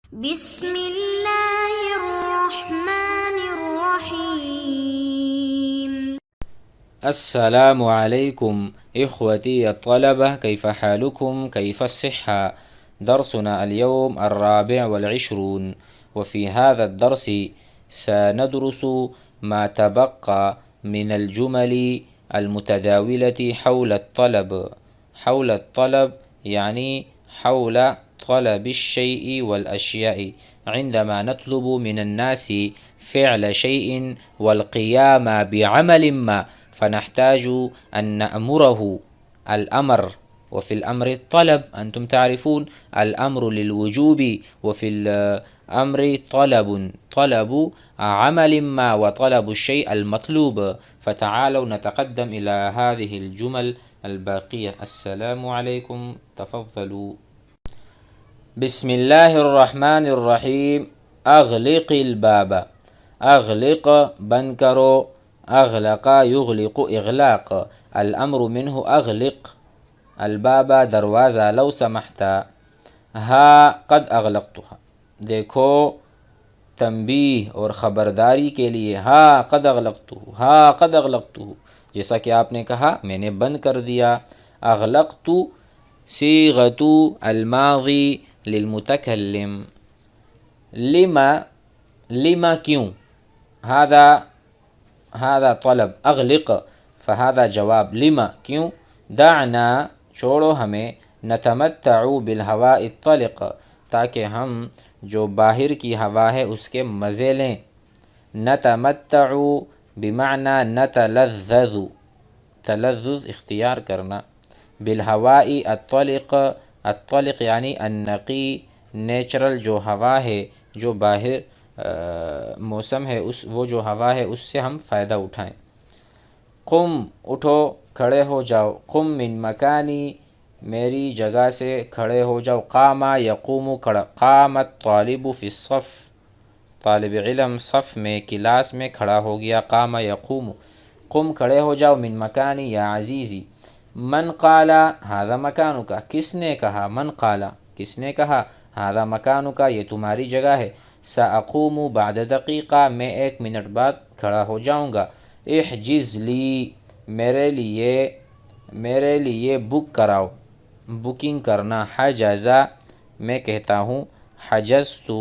بسم الله الرحمن الرحيم. السلام عليكم إخوتي الطلبة، كيف حالكم؟ كيف الصحة؟ درسنا اليوم 24، وفي هذا الدرس سندرس ما تبقى من الجمل المتداولة حول الطلب. حول الطلب يعني حول طلب الشيء والأشياء، عندما نطلب من الناس فعل شيء والقيام بعمل ما، فنحتاج أن نأمره الأمر، وفي الأمر الطلب. أنتم تعرفون الأمر للوجوب، وفي الأمر طلب عمل ما، وطلب الشيء المطلوب. فتعالوا نتقدم إلى هذه الجمل الباقية. السلام عليكم، تفضلوا. بسم الله الرحمن الرحيم. أغلق الباب. أغلق بنكرو، أغلق يغلق إغلاق. الأمر منه أغلق الباب، دروازة لو سمحت. ها قد أغلقتها، دیکھو تنبیہ اور خبرداری کے لیے ہا قد اغلقتہ، ہا قد اغلقتہ، جیسا کہ آپ نے کہا میں نے بند کر دیا. اغلقت صیغۃ الماضی للمتکلم. لما کیوں، هذا طلب، اغلق فهذا جواب. لما کیوں، دعنا چھوڑو ہمیں، نتمتع بالہواء الطلق تاکہ ہم جو باہر کی ہوا ہے اس کے مزے لیں. نتمتع بمعنی نتلذذ، تلذذ اختیار کرنا. بالہواء الطلق، الطلق یعنی النقی، نیچرل جو ہوا ہے، جو باہر موسم ہے، وہ جو ہوا ہے اس سے ہم فائدہ اٹھائیں. قم اٹھو، کھڑے ہو جاؤ. قم من مکانی، میری جگہ سے کھڑے ہو جاؤ. قام یقوم کھڑا. قام الطالب فی الصف، طالب علم صف میں، کلاس میں کھڑا ہو گیا. قام یقوم. قم کھڑے ہو جاؤ. من مکانی یا عزیزی. من قال ھذا مکانک، کس نے کہا. من قال کس نے کہا. ھذا مکانک یہ تمہاری جگہ ہے. ساقوم بعد دقیقہ، میں 1 منٹ بعد کھڑا ہو جاؤں گا. احجز لی، میرے لیے بک کراؤ، بکنگ کرنا. حجزہ میں کہتا ہوں. حجزت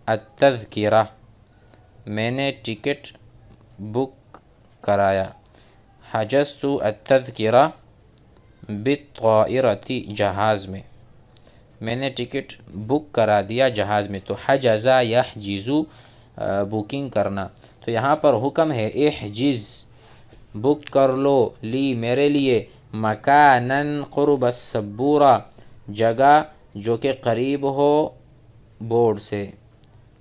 التذکرہ، میں نے ٹکٹ بک کرایا. حجزت التذکرہ بالطائرۃ، جہاز میں، میں نے ٹکٹ بک کرا دیا جہاز میں. تو حجزہ یحجز بکنگ کرنا. تو یہاں پر حکم ہے احجز، بک کر لو، لی میرے لیے، مکانن قرب السبورہ، جگہ جو کہ قریب ہو بورڈ سے،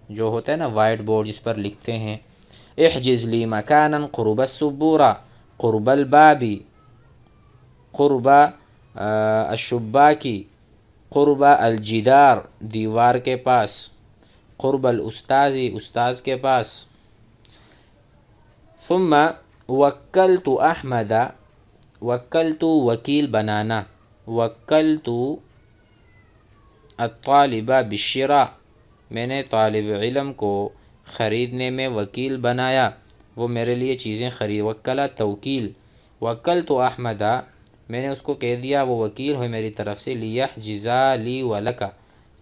جو ہوتا ہے نا وائٹ بورڈ جس پر لکھتے ہیں. احجز لی مکانن قرب السبورہ، قرب الباب، قرب الشباکی، قرب الجدار، دیوار کے پاس. قرب الاستاذ، استاذ کے پاس. ثم وکلت احمد، وکلت وکیل بنانا. وکلت الطالب بالشراء، میں نے طالب علم کو خریدنے میں وکیل بنایا، وہ میرے لیے چیزیں خرید. وکلا توکیل. وکلت احمد، میں نے اس کو کہہ دیا وہ وکیل ہے میری طرف سے. لیحجز لی ولک،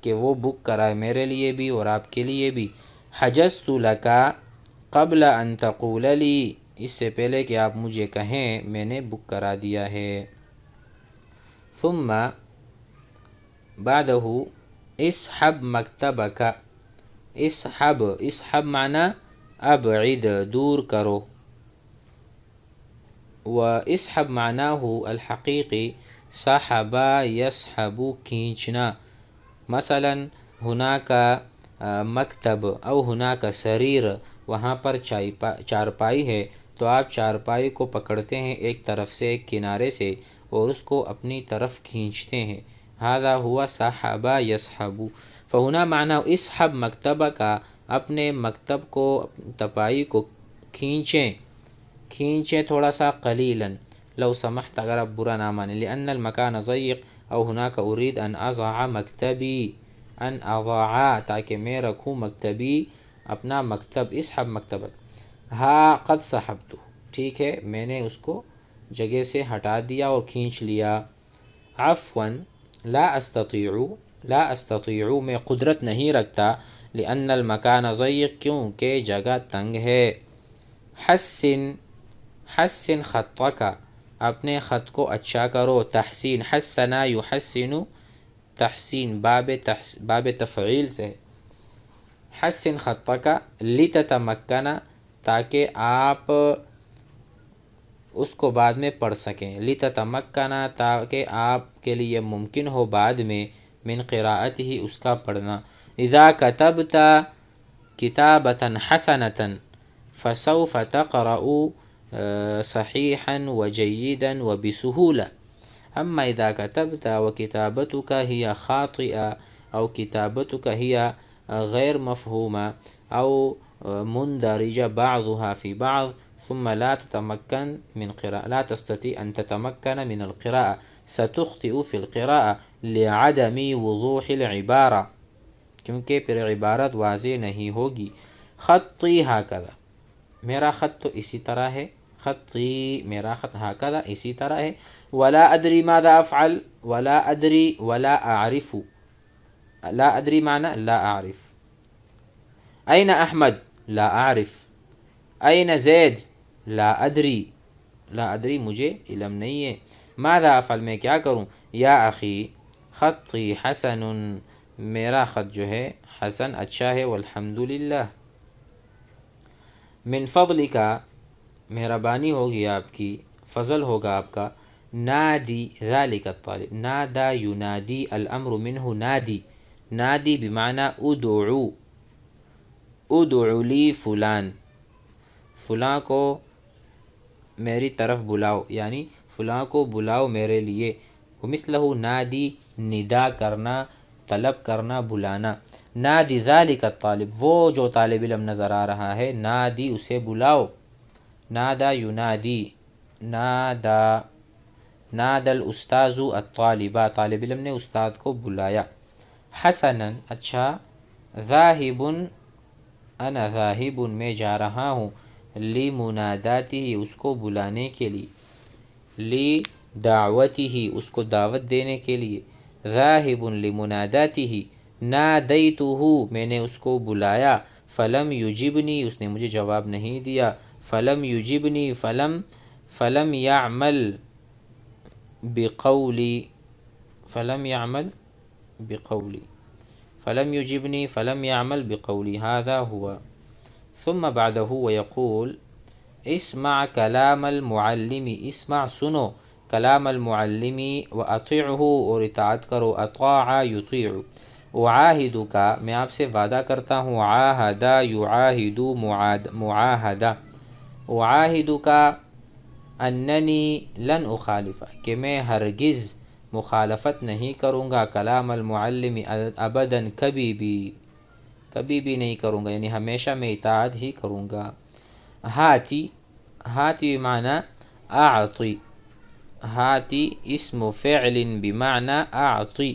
کہ وہ بک کرائے میرے لیے بھی اور آپ کے لیے بھی. حجزت لک قبل ان تقول لی، اس سے پہلے کہ آپ مجھے کہیں میں نے بک کرا دیا ہے. ثم بعدہ اسحب مکتبک. اسحب معنی ابعد، دور کرو. واسحب معناه الحقیقی سحب یسحب، کھینچنا. مثلا ہناک مکتب او ہناک سریر، وہاں پر چارپائی ہے، تو آپ چارپائی کو پکڑتے ہیں ایک طرف سے، ایک کنارے سے، اور اس کو اپنی طرف کھینچتے ہیں. ھذا ہوا سحب یسحب. فہنا معنی اسحب مکتبک، اپنے مکتب کو، تپائی کو کھینچیں تھوڑا سا. قلیلا لو سمحت، اگر آپ برا نہ مانیں. لأن المکان ضیق او ہناک اريد ان اضع مکتبی، ان اضع تاکہ میں رکھوں مکتبی اپنا مکتب، اسحب مکتبک، ہا قد سحبتو ٹھیک ہے میں نے اس کو جگہ سے ہٹا دیا اور کھینچ لیا، عفوا لا استطيع، لا استطيع میں قدرت نہیں رکھتا، لأن المکان ضیق کیونکہ جگہ تنگ ہے، حسن حسن خطک اپنے خط کو اچھا کرو، تحسین حسنا یحسن تحسین باب تفعیل سے، حسن خطک لتتمکن تاکہ آپ اس کو بعد میں پڑھ سکیں، لتتمکن تاکہ آپ کے لیے ممکن ہو بعد میں، من قراءتہ اس کا پڑھنا، اذا کتبت کتابۃ حسنۃ فسوف تقرأ صحیحا وجیدا وبسهولة، اما اذا كتبت وكتابتك هي خاطئة او كتابتك هي غير مفهومة او مندرجة بعضها في بعض ثم لا تتمكن من قراءة، لا تستطيع أن تتمكن من القراءة، ستخطئ في القراءة لعدم وضوح العبارة کیونکہ پھر عبارت واضح نہیں ہوگی، خطی ہاکذا میرا خط تو اسی طرح ہے، خطی میرا خط ہاکذا اسی طرح ہے، ولا ادری ماذا افعل، ولا ادری ولا اعرف، لا ادری معنی لا اعرف، این احمد لا اعرف، این زید لا ادری، لا ادری مجھے علم نہیں ہے، ماذا افعل میں کیا کروں، یا اخی خطی حسن میرا خط جو ہے حسن اچھا ہے، والحمدللہ، من فضلک مہربانی ہوگی آپ کی، فضل ہوگا آپ کا، نادی ذالک الطالب، نادا ینادی الامر منہ نادی، نادی بمعنی ادعو، ادعو لی فلان، فلاں کو میری طرف بلاؤ، یعنی فلاں کو بلاؤ میرے لیے، ومثلہ نادی ندا کرنا، طلب کرنا، بلانا، نادی ذالک الطالب وہ جو طالب علم نظر آ رہا ہے، نادی اسے بلاؤ، نادا ینادی، نادا نادا الاستاذ الطالبہ طالب علم نے استاد کو بلایا، حسنا اچھا، ذاہب انا ذاہب میں جا رہا ہوں، لی مناداتی اس کو بلانے کے لیے، لی دعوتی اس کو دعوت دینے کے لیے، ذاہب لمناداتی نادیتہ میں نے اس کو بلایا، فلم یجبنی اس نے مجھے جواب نہیں دیا، فلم یجبنی فلم یعمل بقولی، فلم یعمل بقولی، فلم یجبنی فلم یعمل بقولی، هذا هو، ثم بعده ويقول اسمع کلام المعلم، اسمع سنو، کلام المعلم واطیعہ اور اطاعت کرو، اطاع یطیع، اعاہدک میں آپ سے وعدہ کرتا ہوں، عاہد یعاہد معاہدہ، اعاہدک اننی لن اخالف کہ میں ہرگز مخالفت نہیں کروں گا، کلام المعلم ابدا کبھی بھی نہیں کروں گا، یعنی ہمیشہ میں اطاعت ہی کروں گا، ہاتی ہاتی معنی اعطی، ہاتی اسم فعل بمعنی اعطی،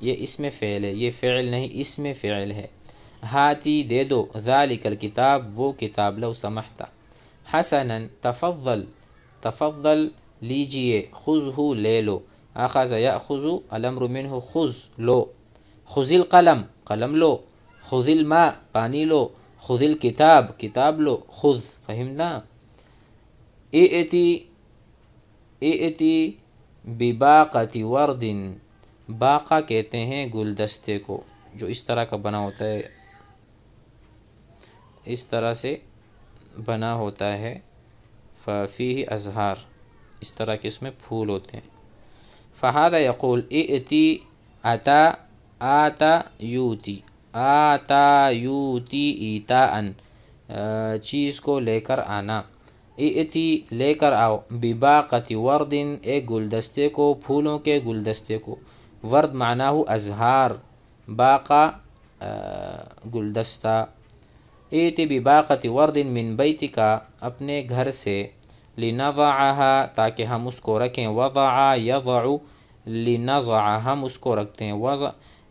یہ اسم فعل ہے، یہ فعل نہیں اسم فعل ہے، ہاتی دے دو، ذالک الکتاب وہ کتاب، لو سمحتا، حسنا تفضل تفضل لیجئے، خذہ لے لو، اخذ یاخذ الامر منہ خذ لو، خذ القلم قلم لو، خذ الماء پانی لو، خذ الکتاب کتاب لو، خذ فہمنا، ائتی بباقۃ ورد، باقہ کہتے ہیں گلدستے کو جو اس طرح کا بنا ہوتا ہے، اس طرح سے بنا ہوتا ہے، ففیہ ازہار اس طرح کے اس میں پھول ہوتے ہیں، فہذا یقول ائتی اتا آتا یوتی، آتا یوتی ایتاء چیز کو لے کر آنا، ائتی لے کر آؤ، بباقۃ ورد ایک گلدستے کو، پھولوں کے گلدستے کو، ورد معناہ ازہار، باقہ گلدستہ، ائتی بباقۃ ورد من بیتک اپنے گھر سے، لنضعها تاکہ ہم اس کو رکھیں، وضع یضع لنضع ہم اس کو رکھتے ہیں،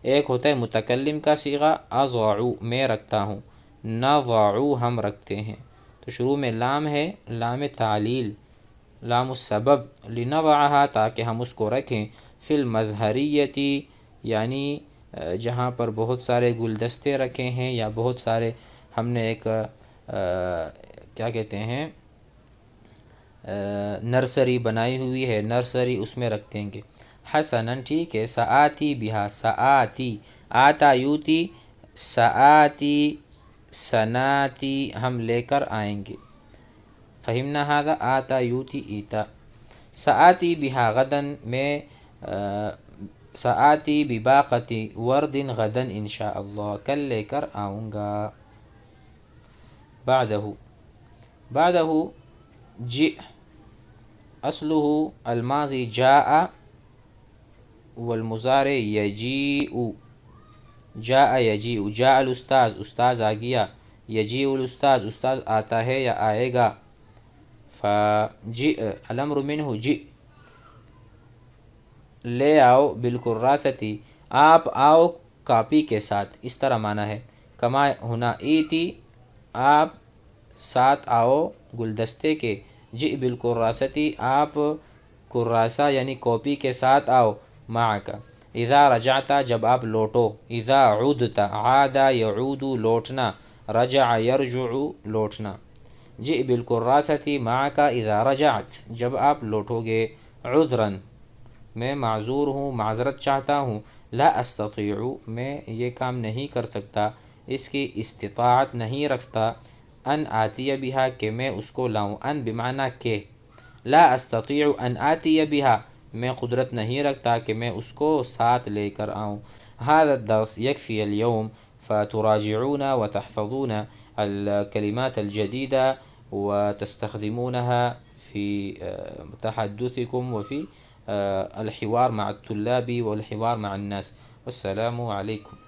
ایک ہوتا ہے متکلم کا صیغہ اضع میں رکھتا ہوں، نضع ہم رکھتے ہیں. تو شروع میں لام ہے، لام تعلیل، لام السبب، لنضعها تاکہ ہم اس کو رکھیں، فی المظہریتی یعنی جہاں پر بہت سارے گلدستے رکھے ہیں یا بہت سارے ہم نے ایک کیا کہتے ہیں نرسری بنائی ہوئی ہے، نرسری اس میں رکھ دیں گے. حسناً ٹھیک ہے. سآتی بہا، سآتی، آتا یوتی، سآتی، سناتی ہم لے کر آئیں گے. فہمنا ھذا، آتا یوتی ایتا. سآتی بہا غدن، میں سآتی بباقتی وردن غدن انشاء اللہ، کل لے کر آؤں گا. بعدہ جئ، اصلہ الماضی جاء والمضارع یجیء، جاء یجیء، جاء الاستاذ، استاذ آ گیا، یجیء الاستاذ، استاذ آتا ہے یا آئے گا. فجئ الامر منہ جئ، لے آؤ، بالکراستی آپ آؤ کاپی کے ساتھ، اس طرح معنی ہے. کما ہونا ایتی، آپ ساتھ آؤ گلدستے کے. جئ بالکراستی، آپ کراسہ یعنی کاپی کے ساتھ آؤ. معک، اذا رجعت جب آپ لوٹو. اذا عدت، عاد یعود لوٹنا، رجع یرجع لوٹنا. جئ بالکراستی معک اذا رجعت جب آپ لوٹو گے. عذراً میں معذور ہوں، معذرت چاہتا ہوں. لا استطیع میں یہ کام نہیں کر سکتا، اس کی استطاعت نہیں رکھتا. ان آتی بہا کہ میں اس کو لاؤں. ان بمعنی کہ، لا استطیع ان آتی بہا میں قدرت نہیں رکھتا کہ میں اس کو ساتھ لے کر آؤں. هذا الدرس يكفي اليوم، فتراجعون وتحفظون الكلمات الجديدة وتستخدمونها في تحدثكم وفي الحوار مع الطلاب والحوار مع الناس. والسلام عليكم.